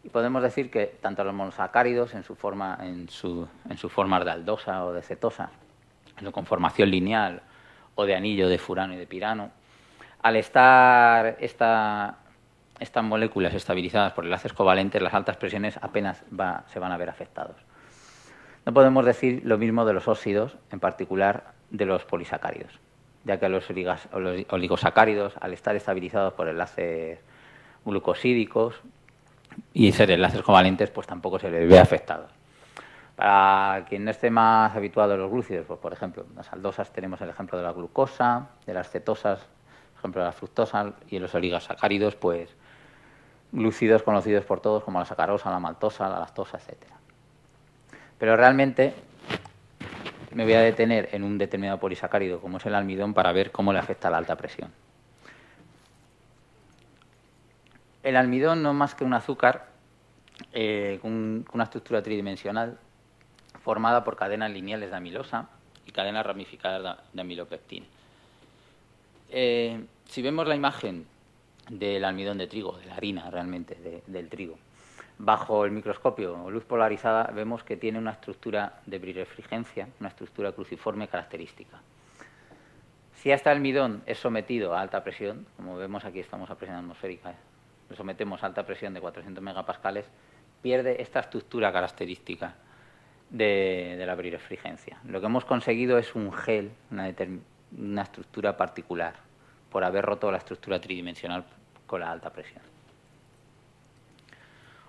Y podemos decir que tanto los monosacáridos en su forma de aldosa o de cetosa, en su conformación lineal o de anillo de furano y de pirano, al estar estas moléculas estabilizadas por enlaces covalentes, las altas presiones apenas se van a ver afectados. No podemos decir lo mismo de los óxidos, en particular de los polisacáridos, ya que los oligosacáridos, al estar estabilizados por enlaces glucosídicos y ser enlaces covalentes, pues tampoco se les ve afectados. Para quien no esté más habituado a los glúcidos, pues por ejemplo, en las aldosas tenemos el ejemplo de la glucosa, de las cetosas, por ejemplo, de la fructosa, y en los oligosacáridos, pues glúcidos conocidos por todos como la sacarosa, la maltosa, la lactosa, etcétera. Pero realmente me voy a detener en un determinado polisacárido, como es el almidón, para ver cómo le afecta la alta presión. El almidón no es más que un azúcar con una estructura tridimensional formada por cadenas lineales de amilosa y cadenas ramificadas de amilopectina. Si vemos la imagen del almidón de trigo, de la harina realmente, del trigo, bajo el microscopio o luz polarizada, vemos que tiene una estructura de birefrigencia, una estructura cruciforme característica. Si este almidón es sometido a alta presión, como vemos aquí estamos a presión atmosférica, lo sometemos a alta presión de 400 megapascales, pierde esta estructura característica de la birefrigencia. Lo que hemos conseguido es un gel, una estructura particular, por haber roto la estructura tridimensional con la alta presión.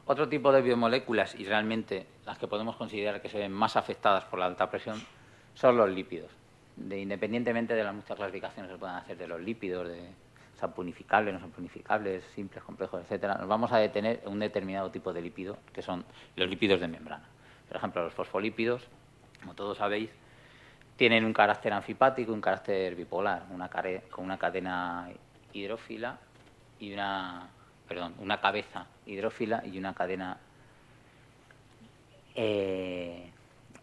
Otro tipo de biomoléculas, y realmente las que podemos considerar que se ven más afectadas por la alta presión, son los lípidos. Independientemente de las muchas clasificaciones que se puedan hacer de los lípidos, de sampunificables, no sampunificables, simples, complejos, etcétera, nos vamos a detener en un determinado tipo de lípido, que son los lípidos de membrana. Por ejemplo, los fosfolípidos, como todos sabéis, tienen un carácter anfipático y un carácter bipolar, con una cadena hidrófila y una cabeza hidrófila y una cadena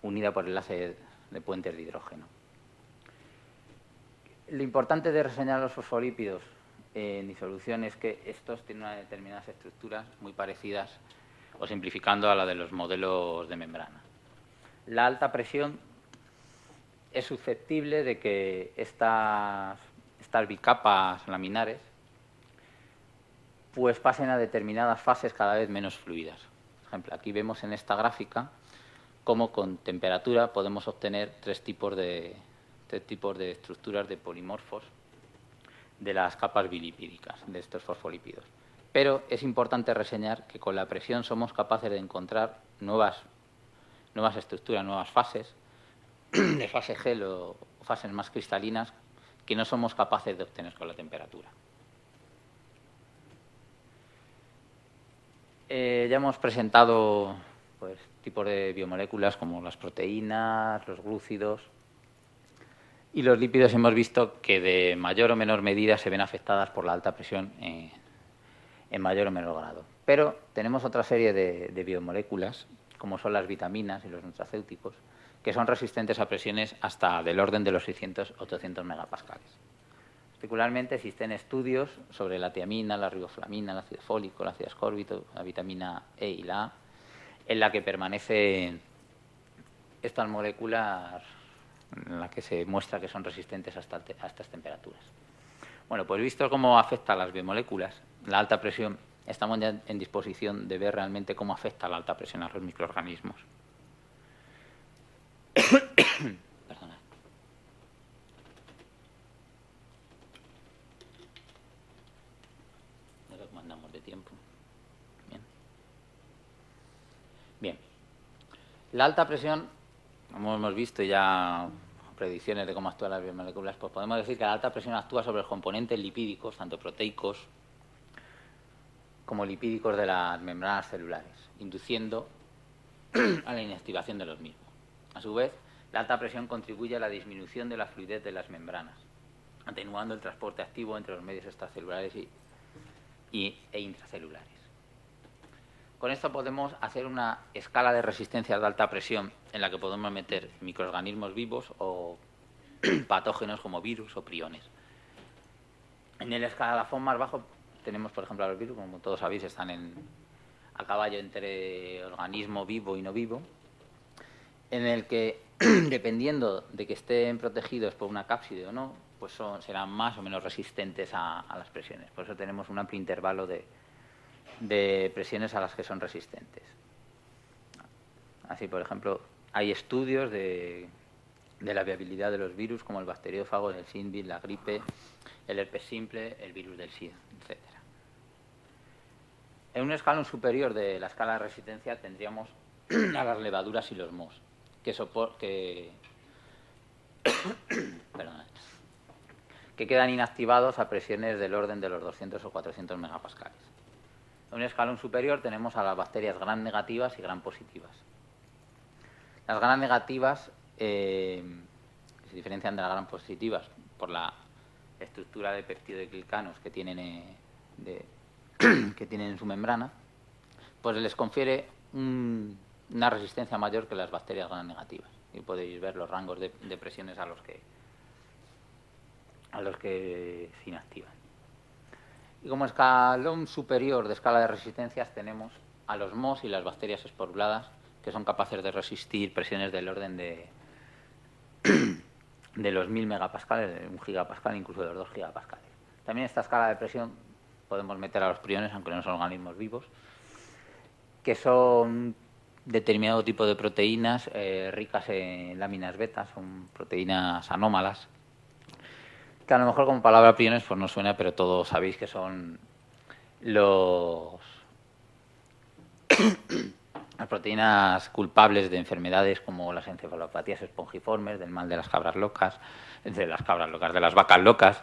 unida por enlace de puentes de hidrógeno. Lo importante de reseñar los fosfolípidos en disolución es que estos tienen unas determinadas estructuras muy parecidas o simplificando a la de los modelos de membrana. La alta presión es susceptible de que estas bicapas laminares pues pasen a determinadas fases cada vez menos fluidas. Por ejemplo, aquí vemos en esta gráfica cómo con temperatura podemos obtener tres tipos de estructuras de polimorfos de las capas bilipídicas de estos fosfolípidos. Pero es importante reseñar que con la presión somos capaces de encontrar nuevas estructuras, nuevas fases, de fase gel o fases más cristalinas, que no somos capaces de obtener con la temperatura. Ya hemos presentado pues, tipos de biomoléculas como las proteínas, los glúcidos, y los lípidos hemos visto que de mayor o menor medida se ven afectadas por la alta presión en mayor o menor grado. Pero tenemos otra serie de biomoléculas, como son las vitaminas y los nutracéuticos, que son resistentes a presiones hasta del orden de los 600-800 megapascales. Particularmente existen estudios sobre la tiamina, la riboflamina, el ácido fólico, el ácido ascórbico, la vitamina E y la A, en la que permanecen estas moléculas, en la que se muestra que son resistentes a estas temperaturas. Bueno, pues visto cómo afecta a las biomoléculas, la alta presión, estamos ya en disposición de ver realmente cómo afecta la alta presión a los microorganismos. Perdona. No sé cómo andamos de tiempo. Bien. La alta presión, como hemos visto ya predicciones de cómo actúan las biomoléculas, pues podemos decir que la alta presión actúa sobre los componentes lipídicos, tanto proteicos como lipídicos de las membranas celulares, induciendo a la inactivación de los mismos. A su vez, la alta presión contribuye a la disminución de la fluidez de las membranas, atenuando el transporte activo entre los medios extracelulares e intracelulares. Con esto podemos hacer una escala de resistencia de alta presión en la que podemos meter microorganismos vivos o patógenos como virus o priones. En el escalafón más bajo tenemos, por ejemplo, a los virus, como todos sabéis, están a caballo entre organismo vivo y no vivo, en el que, dependiendo de que estén protegidos por una cápside o no, pues serán más o menos resistentes a las presiones. Por eso tenemos un amplio intervalo de presiones a las que son resistentes. Así, por ejemplo, hay estudios de la viabilidad de los virus, como el bacteriófago, el SINVIL, la gripe, el herpes simple, el virus del SIDA, etc. En un escalón superior de la escala de resistencia tendríamos a las levaduras y los mohos, que quedan inactivados a presiones del orden de los 200 o 400 megapascales. En un escalón superior tenemos a las bacterias gram negativas y gram positivas. Las gram negativas se diferencian de las gram positivas por la estructura de peptidoglicanos que tienen en su membrana, pues les confiere una resistencia mayor que las bacterias gram negativas. Y podéis ver los rangos de presiones a los que se inactivan. Y como escalón superior de escala de resistencias tenemos a los mohos y las bacterias esporuladas, que son capaces de resistir presiones del orden de los 1000 megapascales, de 1 gigapascal, incluso de los 2 gigapascales. También en esta escala de presión podemos meter a los priones, aunque no son organismos vivos, que son determinado tipo de proteínas ricas en láminas beta, son proteínas anómalas, que a lo mejor como palabra priones pues no suena, pero todos sabéis que son las proteínas culpables de enfermedades como las encefalopatías espongiformes, del mal de las cabras locas, de las vacas locas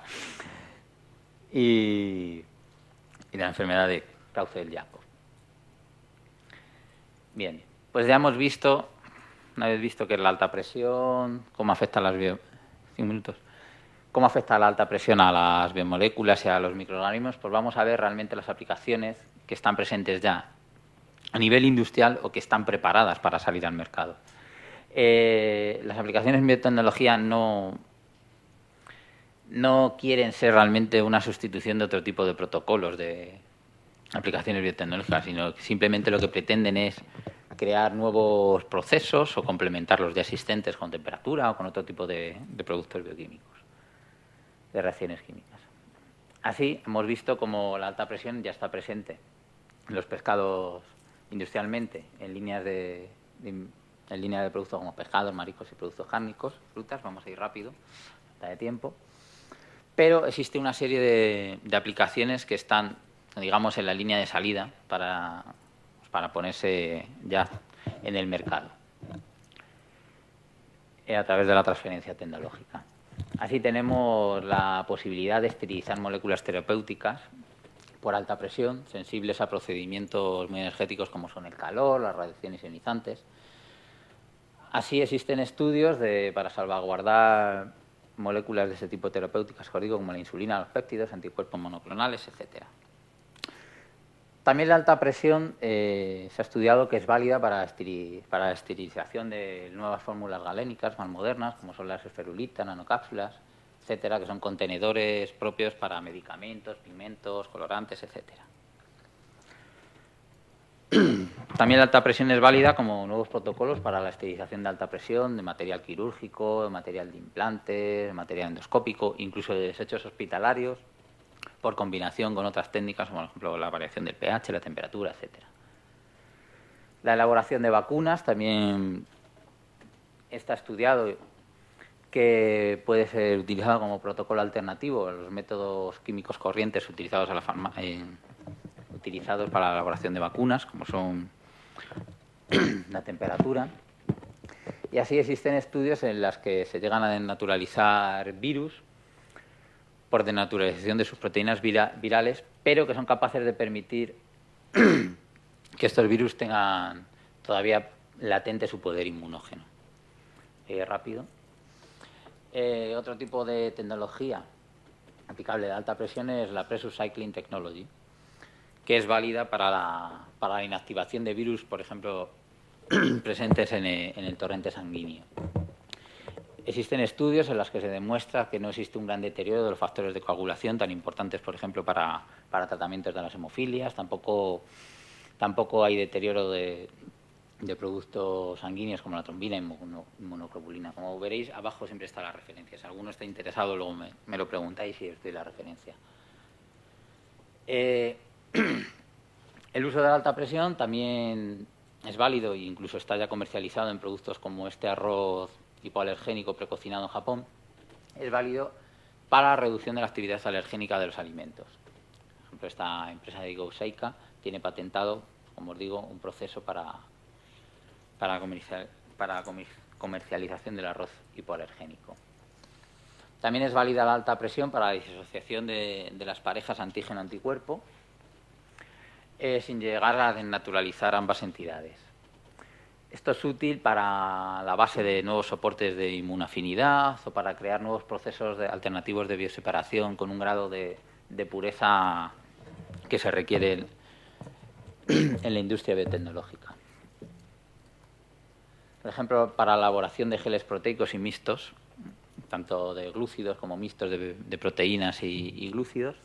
y la enfermedad de Creutzfeldt-Jakob. Bien, pues ya hemos visto, una vez visto que es la alta presión, cómo afecta a cómo afecta la alta presión a las biomoléculas y a los microorganismos, pues vamos a ver realmente las aplicaciones que están presentes ya a nivel industrial o que están preparadas para salir al mercado. Las aplicaciones en biotecnología no quieren ser realmente una sustitución de otro tipo de protocolos de aplicaciones biotecnológicas, sino que simplemente lo que pretenden es crear nuevos procesos o complementar los ya existentes con temperatura o con otro tipo de productos bioquímicos, de reacciones químicas. Así, hemos visto cómo la alta presión ya está presente en los pescados industrialmente, en línea de productos como pescados, mariscos y productos cárnicos, frutas. Vamos a ir rápido, falta de tiempo. Pero existe una serie de aplicaciones que están, digamos, en la línea de salida para ponerse ya en el mercado a través de la transferencia tecnológica. Así tenemos la posibilidad de esterilizar moléculas terapéuticas por alta presión, sensibles a procedimientos muy energéticos como son el calor, las radiaciones ionizantes. Así existen estudios para salvaguardar moléculas de ese tipo terapéuticas, como la insulina, los péptidos, anticuerpos monoclonales, etc. También la alta presión se ha estudiado que es válida para la esterilización de nuevas fórmulas galénicas más modernas, como son las esferulitas, nanocápsulas, etcétera, que son contenedores propios para medicamentos, pigmentos, colorantes, etcétera. También la alta presión es válida como nuevos protocolos para la esterilización de alta presión, de material quirúrgico, de material de implantes, de material endoscópico, incluso de desechos hospitalarios, por combinación con otras técnicas, como por ejemplo la variación del pH, la temperatura, etcétera. La elaboración de vacunas también está estudiado que puede ser utilizado como protocolo alternativo a los métodos químicos corrientes utilizados utilizados para la elaboración de vacunas, como son la temperatura. Y así existen estudios en los que se llegan a denaturalizar virus por denaturalización de sus proteínas virales, pero que son capaces de permitir que estos virus tengan todavía latente su poder inmunógeno. Rápido. Otro tipo de tecnología aplicable de alta presión es la Pressure Cycling Technology, que es válida para la inactivación de virus, por ejemplo, presentes en el torrente sanguíneo. Existen estudios en los que se demuestra que no existe un gran deterioro de los factores de coagulación tan importantes, por ejemplo, para tratamientos de las hemofilias. Tampoco hay deterioro de productos sanguíneos como la trombina y inmunoglobulina. Como veréis, abajo siempre está la referencia. Si alguno está interesado, luego me lo preguntáis y os doy la referencia. El uso de la alta presión también es válido e incluso está ya comercializado en productos como este arroz hipoalergénico precocinado en Japón. Es válido para la reducción de la actividad alergénica de los alimentos. Por ejemplo, esta empresa de Go Seika tiene patentado, como os digo, un proceso para comercialización del arroz hipoalergénico. También es válida la alta presión para la disociación de las parejas antígeno-anticuerpo, sin llegar a desnaturalizar ambas entidades. Esto es útil para la base de nuevos soportes de inmunoafinidad o para crear nuevos procesos alternativos de bioseparación con un grado de pureza que se requiere en la industria biotecnológica. Por ejemplo, para la elaboración de geles proteicos y mixtos, tanto de glúcidos como mixtos de proteínas y glúcidos.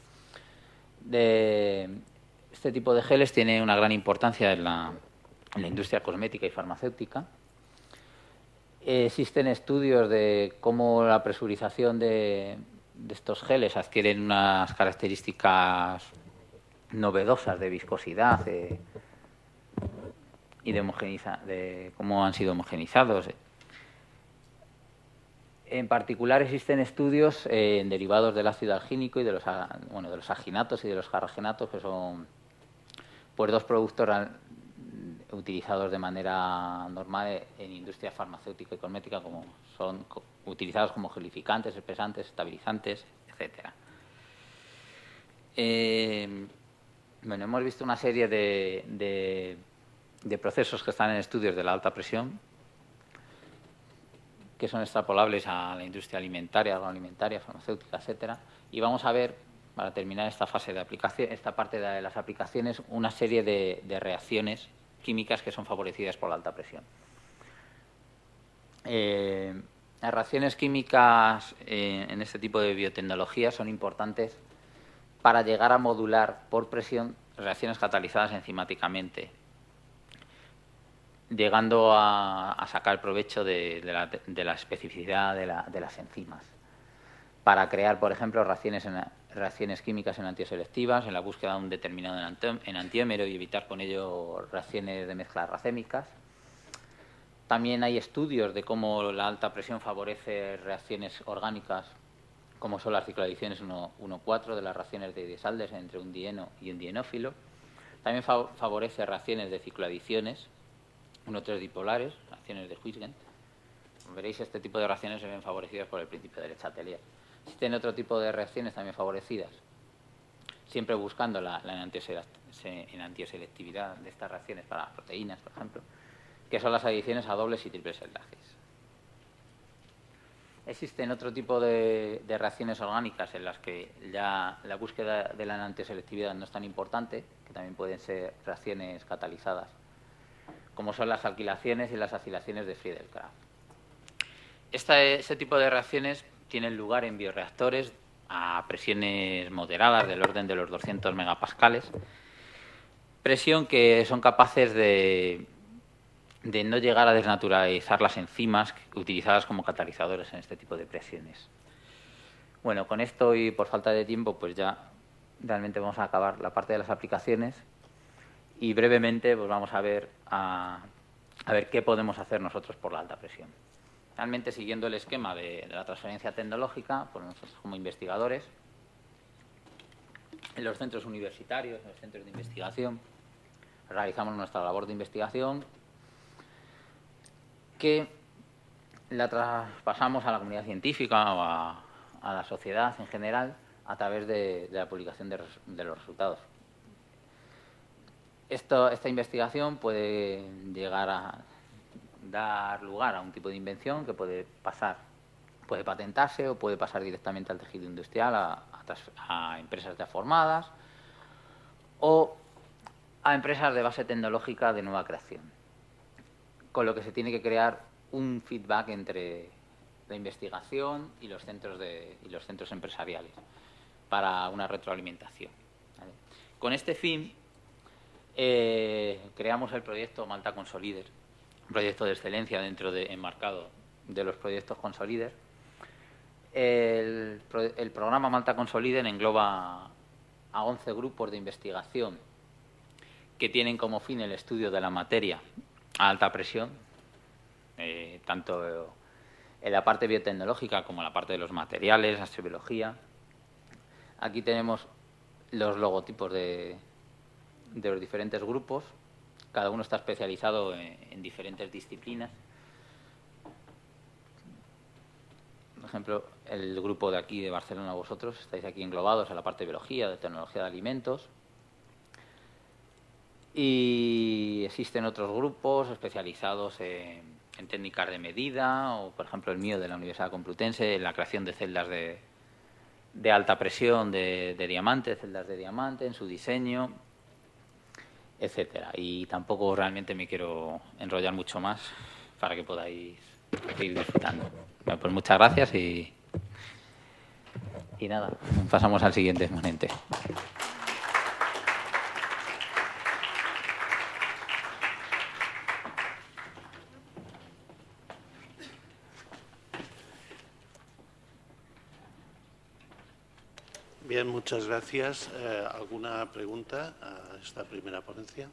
Este tipo de geles tiene una gran importancia en la industria cosmética y farmacéutica. Existen estudios de cómo la presurización de estos geles adquieren unas características novedosas de viscosidad y de cómo han sido homogenizados. En particular existen estudios en derivados del ácido algínico y de los aginatos y de los carragenatos, que son pues dos productos utilizados de manera normal en industria farmacéutica y cosmética, como son utilizados como gelificantes, espesantes, estabilizantes, etcétera. Hemos visto una serie de procesos que están en estudios de la alta presión, que son extrapolables a la industria alimentaria, agroalimentaria, farmacéutica, etcétera. Y vamos a ver, para terminar esta fase de aplicación, esta parte de las aplicaciones, una serie de reacciones químicas que son favorecidas por la alta presión. Las reacciones químicas en este tipo de biotecnología son importantes para llegar a modular por presión reacciones catalizadas enzimáticamente, llegando a sacar provecho de la especificidad de las enzimas, para crear, por ejemplo, reacciones químicas enantioselectivas en la búsqueda de un determinado enantiómero y evitar con ello reacciones de mezclas racémicas. También hay estudios de cómo la alta presión favorece reacciones orgánicas, como son las cicloadiciones 1,4 de las reacciones de Diels-Alder entre un dieno y un dienófilo. También favorece reacciones de cicloadiciones 1,3 dipolares, reacciones de Huygens. Como veréis, este tipo de reacciones se ven favorecidas por el principio de Le Chatelier. Existen otro tipo de reacciones también favorecidas, siempre buscando la enantioselectividad de estas reacciones para las proteínas, por ejemplo, que son las adiciones a dobles y triples enlaces. Existen otro tipo de reacciones orgánicas en las que ya la búsqueda de la enantioselectividad no es tan importante, que también pueden ser reacciones catalizadas, como son las alquilaciones y las acilaciones de Friedel-Crafts. Este tipo de reacciones tienen lugar en bioreactores a presiones moderadas del orden de los 200 megapascales, presión que son capaces de no llegar a desnaturalizar las enzimas utilizadas como catalizadores en este tipo de presiones. Bueno, con esto y por falta de tiempo, pues ya realmente vamos a acabar la parte de las aplicaciones y brevemente pues vamos a ver qué podemos hacer nosotros por la alta presión. Realmente, siguiendo el esquema de la transferencia tecnológica, pues nosotros como investigadores, en los centros universitarios, en los centros de investigación, realizamos nuestra labor de investigación que la traspasamos a la comunidad científica o a la sociedad en general a través de la publicación de los resultados. Esta investigación puede llegar a dar lugar a un tipo de invención que puede patentarse o puede pasar directamente al tejido industrial, a empresas ya formadas o a empresas de base tecnológica de nueva creación, con lo que se tiene que crear un feedback entre la investigación y los centros empresariales para una retroalimentación, ¿vale? Con este fin creamos el proyecto Malta Consolider, un proyecto de excelencia enmarcado de los proyectos Consolider. El programa Malta Consolider engloba a 11 grupos de investigación que tienen como fin el estudio de la materia a alta presión, tanto en la parte biotecnológica como en la parte de los materiales, astrobiología. Aquí tenemos los logotipos de los diferentes grupos. Cada uno está especializado en diferentes disciplinas. Por ejemplo, el grupo de aquí de Barcelona, vosotros estáis aquí englobados en la parte de biología, de tecnología de alimentos. Y existen otros grupos especializados en técnicas de medida, o por ejemplo el mío de la Universidad Complutense, en la creación de celdas de alta presión de diamante, celdas de diamante, en su diseño, etcétera. Y tampoco realmente me quiero enrollar mucho más para que podáis seguir disfrutando. Bueno, pues muchas gracias y nada, pasamos al siguiente ponente. Bien, muchas gracias. ¿Alguna pregunta a esta primera ponencia?